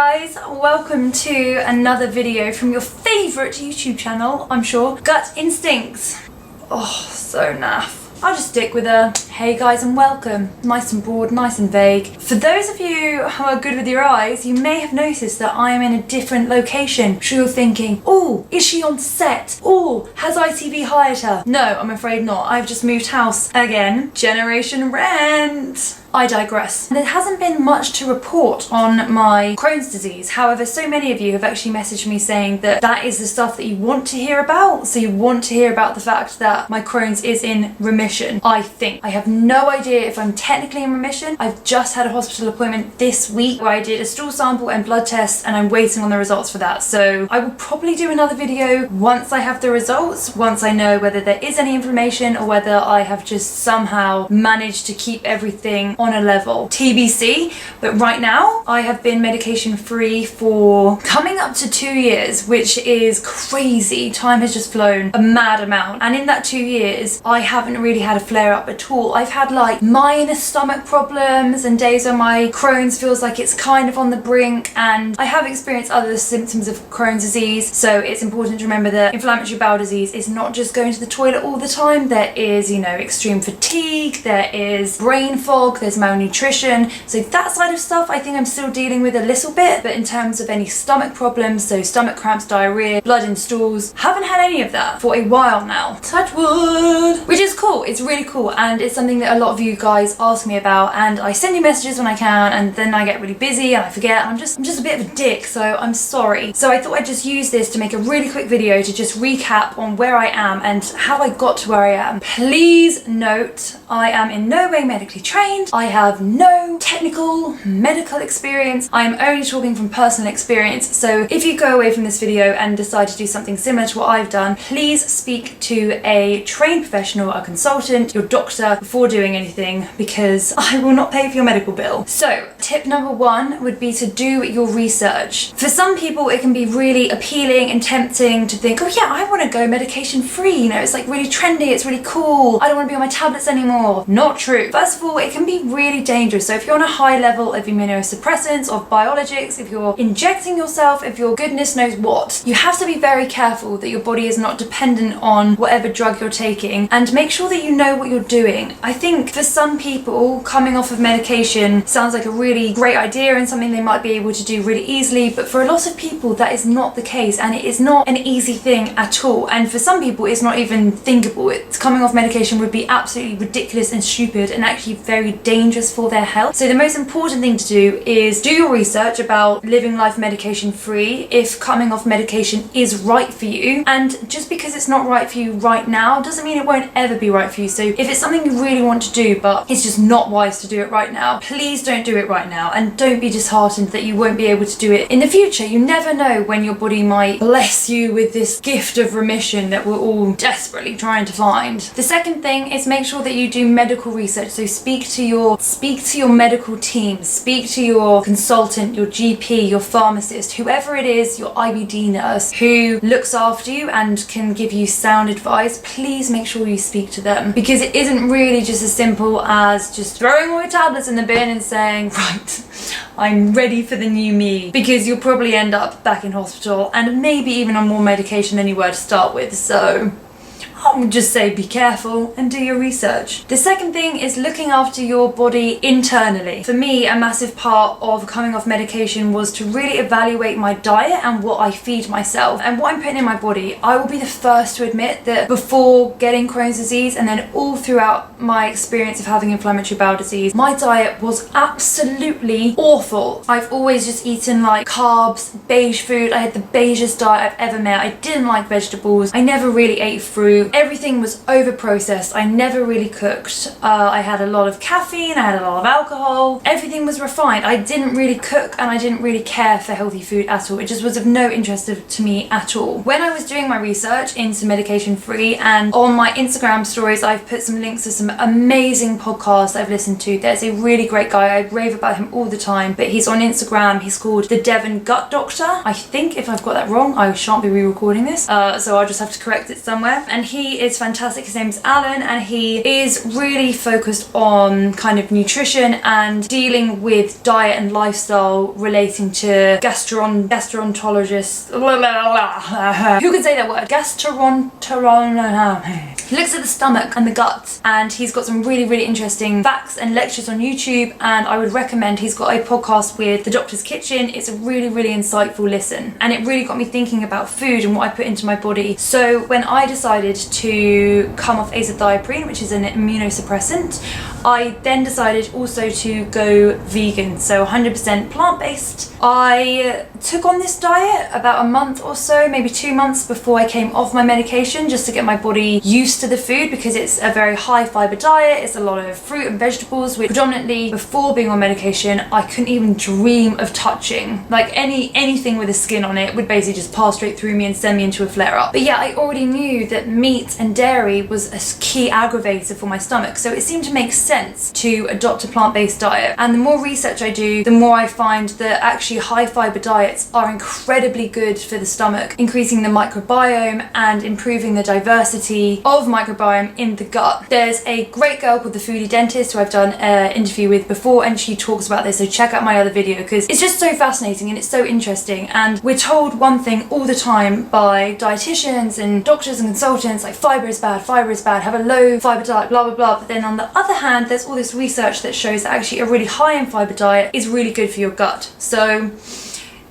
guys, welcome to another video from your favourite YouTube channel, I'm sure, Gut Instincts. Oh, so naff. I'll just stick with a hey guys and welcome. Nice and broad, nice and vague. For those of you who are good with your eyes, you may have noticed that I am in a different location. I'm sure you're thinking, oh, is she on set? Oh, has ITV hired her? No, I'm afraid not. I've just moved house again. Generation rent. I digress. There hasn't been much to report on my Crohn's disease. However, so many of you have actually messaged me saying that that is the stuff that you want to hear about. So you want to hear about the fact that my Crohn's is in remission, I think. I have no idea if I'm technically in remission. I've just had a hospital appointment this week where I did a stool sample and blood test, and I'm waiting on the results for that. So I will probably do another video once I have the results, once I know whether there is any inflammation or whether I have just somehow managed to keep everything on a level. TBC, but right now I have been medication free for coming up to 2 years, which is crazy. Time has just flown a mad amount, and in that 2 years I haven't really had a flare up at all. I've had like minor stomach problems and days where my Crohn's feels like it's kind of on the brink, and I have experienced other symptoms of Crohn's disease, so it's important to remember that inflammatory bowel disease is not just going to the toilet all the time. There is, extreme fatigue, there is brain fog, there's malnutrition, so that side of stuff I think I'm still dealing with a little bit, but in terms of any stomach problems, so stomach cramps, diarrhea, blood in stools, haven't had any of that for a while now. Touch wood! Which is cool, it's really cool, and it's something that a lot of you guys ask me about, and I send you messages when I can, and then I get really busy and I forget, and I'm just a bit of a dick, so I'm sorry. So I thought I'd just use this to make a really quick video to just recap on where I am and how I got to where I am. Please note, I am in no way medically trained. I have no technical medical experience. I am only talking from personal experience, so if you go away from this video and decide to do something similar to what I've done, please speak to a trained professional, a consultant, your doctor before doing anything, because I will not pay for your medical bill. So tip number one would be to do your research. For some people it can be really appealing and tempting to think, oh yeah, I want to go medication free, it's like really trendy, it's really cool, I don't want to be on my tablets anymore. Not true. First of all, it can be really dangerous. So if you're on a high level of immunosuppressants, of biologics, if you're injecting yourself, if you're goodness knows what, you have to be very careful that your body is not dependent on whatever drug you're taking, and make sure that you know what you're doing. I think for some people, coming off of medication sounds like a really great idea and something they might be able to do really easily, but for a lot of people that is not the case, and it is not an easy thing at all. And for some people it's not even thinkable. Coming off medication would be absolutely ridiculous and stupid and actually very dangerous for their health. So the most important thing to do is do your research about living life medication free if coming off medication is right for you, and just because it's not right for you right now doesn't mean it won't ever be right for you. So if it's something you really want to do but it's just not wise to do it right now, please don't do it right now, and don't be disheartened that you won't be able to do it in the future. You never know when your body might bless you with this gift of remission that we're all desperately trying to find. The second thing is make sure that you do medical research. So speak to your medical team, speak to your consultant, your GP, your pharmacist, whoever it is, your IBD nurse who looks after you and can give you sound advice. Please make sure you speak to them, because it isn't really just as simple as just throwing all your tablets in the bin and saying, right, I'm ready for the new me, because you'll probably end up back in hospital and maybe even on more medication than you were to start with. So I would just say be careful and do your research. The second thing is looking after your body internally. For me, a massive part of coming off medication was to really evaluate my diet and what I feed myself and what I'm putting in my body. I will be the first to admit that before getting Crohn's disease, and then all throughout my experience of having inflammatory bowel disease, my diet was absolutely awful. I've always just eaten like carbs, beige food. I had the beigest diet I've ever met. I didn't like vegetables. I never really ate fruit. Everything was over processed. I never really cooked. I had a lot of caffeine, I had a lot of alcohol. Everything was refined. I didn't really cook and I didn't really care for healthy food at all. It just was of no interest to me at all. When I was doing my research into medication free, and on my Instagram stories I've put some links to some amazing podcasts I've listened to. There's a really great guy, I rave about him all the time, but he's on Instagram. He's called the Devon Gut Doctor. I think if I've got that wrong I shan't be re-recording this, so I'll just have to correct it somewhere. And he he is fantastic. His name's Alan, and he is really focused on kind of nutrition and dealing with diet and lifestyle relating to gastroenterologists. Who can say that word? He looks at the stomach and the gut, and he's got some really interesting facts and lectures on YouTube, and I would recommend, he's got a podcast with The Doctor's Kitchen. It's a really insightful listen, and it really got me thinking about food and what I put into my body. So when I decided to come off azathioprine, which is an immunosuppressant, I then decided also to go vegan, so 100% plant-based. I took on this diet about a month or so, maybe 2 months before I came off my medication, just to get my body used to the food, because it's a very high fiber diet. It's a lot of fruit and vegetables, which predominantly before being on medication I couldn't even dream of touching. Like anything with a skin on it would basically just pass straight through me and send me into a flare-up. But yeah, I already knew that meat and dairy was a key aggravator for my stomach, so it seemed to make sense to adopt a plant-based diet. And the more research I do, the more I find that actually high fiber diets are incredibly good for the stomach, increasing the microbiome and improving the diversity of microbiome in the gut. There's a great girl called the Foodie Dentist who I've done an interview with before, and she talks about this, so check out my other video because it's just so fascinating and it's so interesting. And we're told one thing all the time by dietitians and doctors and consultants, like fiber is bad, have a low fiber diet, blah blah blah. But then on the other hand, there's all this research that shows that actually a really high in fiber diet is really good for your gut. So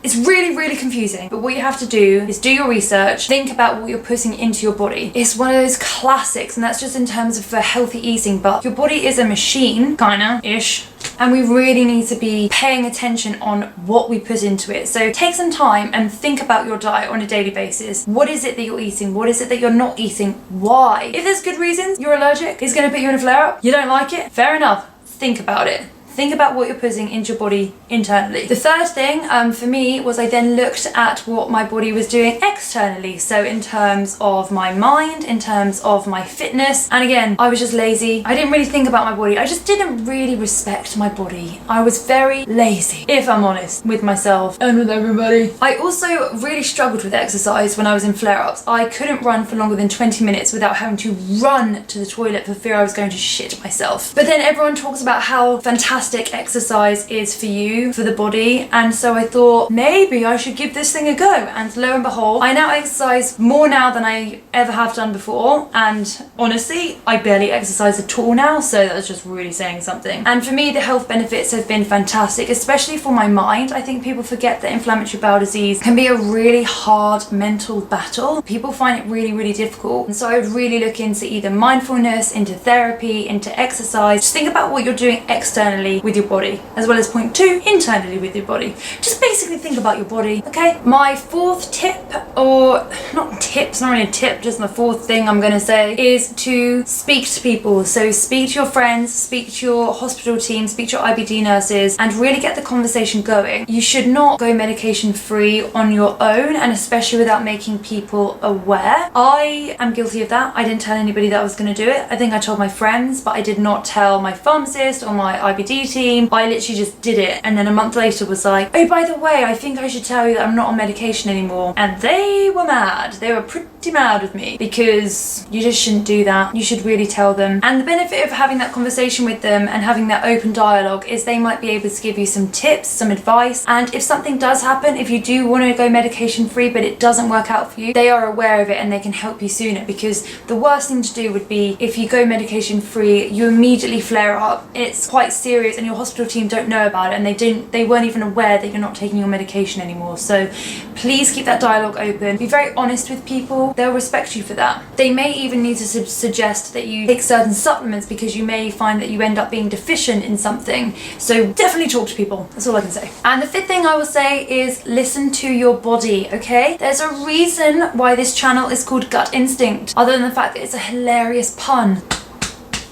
it's really confusing, but what you have to do is do your research, think about what you're putting into your body. It's one of those classics, and that's just in terms of for healthy eating, but your body is a machine, kinda-ish, and we really need to be paying attention on what we put into it. So take some time and think about your diet on a daily basis. What is it that you're eating? What is it that you're not eating? Why? If there's good reasons, you're allergic, it's gonna put you in a flare-up, you don't like it, fair enough, think about it. Think about what you're putting into your body internally. The third thing for me was I then looked at what my body was doing externally. So in terms of my mind, in terms of my fitness. And again, I was just lazy. I didn't really think about my body. I just didn't really respect my body. I was very lazy, if I'm honest, with myself and with everybody. I also really struggled with exercise when I was in flare-ups. I couldn't run for longer than 20 minutes without having to run to the toilet for fear I was going to shit myself. But then everyone talks about how fantastic exercise is for you, for the body, and so I thought maybe I should give this thing a go, and lo and behold, I now exercise more now than I ever have done before, and honestly I barely exercise at all now, so that's just really saying something. And for me, the health benefits have been fantastic, especially for my mind. I think people forget that inflammatory bowel disease can be a really hard mental battle. People find it really difficult, and so I would really look into either mindfulness, into therapy, into exercise. Just think about what you're doing externally with your body, as well as point 2, internally with your body. Just basically think about your body, okay? My fourth tip, or not tips, not really a tip, just the fourth thing I'm gonna say, is to speak to people. So speak to your friends, speak to your hospital team, speak to your IBD nurses, and really get the conversation going. You should not go medication free on your own, and especially without making people aware. I am guilty of that. I didn't tell anybody that I was gonna do it. I think I told my friends, but I did not tell my pharmacist or my IBD team. I literally just did it, and then a month later was like, oh, by the way, I think I should tell you that I'm not on medication anymore. And they were mad. They were pretty mad with me, because you just shouldn't do that. You should really tell them. And the benefit of having that conversation with them and having that open dialogue is they might be able to give you some tips, some advice, and if something does happen, if you do want to go medication free but it doesn't work out for you, they are aware of it and they can help you sooner. Because the worst thing to do would be if you go medication free, you immediately flare up, it's quite serious, and your hospital team don't know about it, and they weren't even aware that you're not taking your medication anymore. So please keep that dialogue open. Be very honest with people. They'll respect you for that. They may even need to suggest that you take certain supplements, because you may find that you end up being deficient in something. So definitely talk to people. That's all I can say. And the fifth thing I will say is listen to your body, okay? There's a reason why this channel is called Gut Instinct, other than the fact that it's a hilarious pun.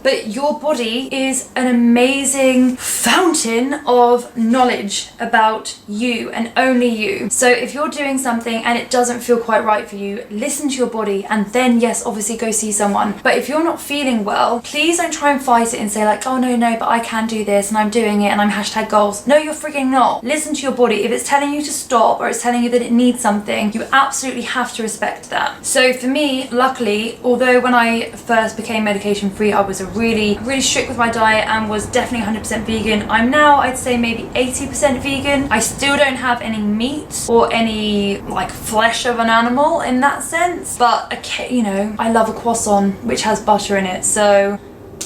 but your body is an amazing fountain of knowledge about you and only you. So if you're doing something and it doesn't feel quite right for you, listen to your body and then yes, obviously go see someone. But if you're not feeling well, please don't try and fight it and say like, oh no, but I can do this and I'm doing it and I'm #goals. No, you're freaking not. Listen to your body. If it's telling you to stop or it's telling you that it needs something, you absolutely have to respect that. So for me, luckily, although when I first became medication free, I was really strict with my diet and was definitely 100% vegan. I'm now, I'd say maybe 80% vegan. I still don't have any meat or any like flesh of an animal in that sense, but okay, you know, I love a croissant which has butter in it, so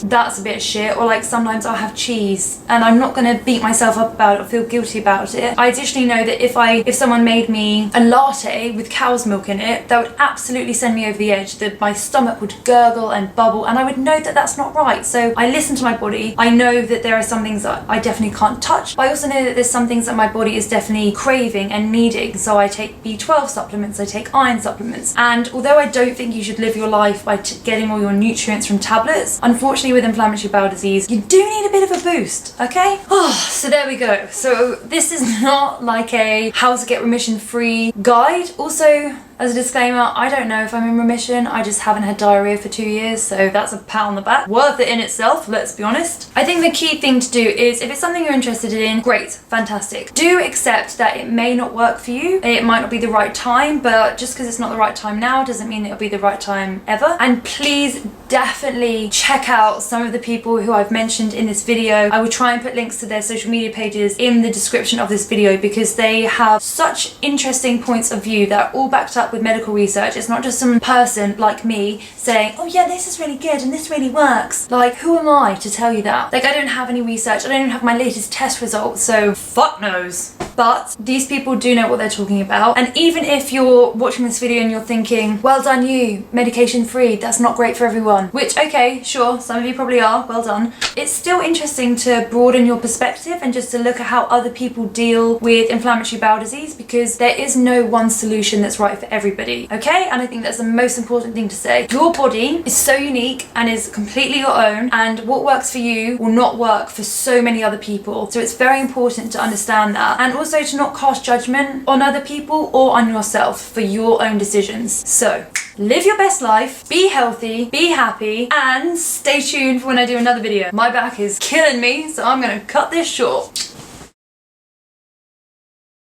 that's a bit shit. Or like sometimes I'll have cheese and I'm not gonna beat myself up about it or feel guilty about it. I additionally know that if someone made me a latte with cow's milk in it, that would absolutely send me over the edge, that my stomach would gurgle and bubble and I would know that that's not right. So I listen to my body. I know that there are some things that I definitely can't touch, but I also know that there's some things that my body is definitely craving and needing. So I take B12 supplements, I take iron supplements, and although I don't think you should live your life by getting all your nutrients from tablets, unfortunately with inflammatory bowel disease, you do need a bit of a boost, okay? Oh, so there we go. So this is not like a how to get remission free guide. Also, as a disclaimer, I don't know if I'm in remission. I just haven't had diarrhea for 2 years, so that's a pat on the back. Worth it in itself, let's be honest. I think the key thing to do is, if it's something you're interested in, great, fantastic. Do accept that it may not work for you. It might not be the right time, but just because it's not the right time now doesn't mean it'll be the right time ever. And please definitely check out some of the people who I've mentioned in this video. I will try and put links to their social media pages in the description of this video because they have such interesting points of view that are all backed up with medical research. It's not just some person like me saying, oh yeah, this is really good and this really works. Like, who am I to tell you that? Like, I don't have any research. I don't even have my latest test results, so fuck knows. But these people do know what they're talking about. And even if you're watching this video and you're thinking, well done you, medication free, that's not great for everyone, which, okay, sure, some of you probably are, well done. It's still interesting to broaden your perspective and just to look at how other people deal with inflammatory bowel disease, because there is no one solution that's right for everybody, okay? And I think that's the most important thing to say. Your body is so unique and is completely your own, and what works for you will not work for so many other people. So it's very important to understand that, and also to not cast judgment on other people or on yourself for your own decisions. So live your best life, be healthy, be happy, and stay tuned for when I do another video. My back is killing me, so I'm gonna cut this short.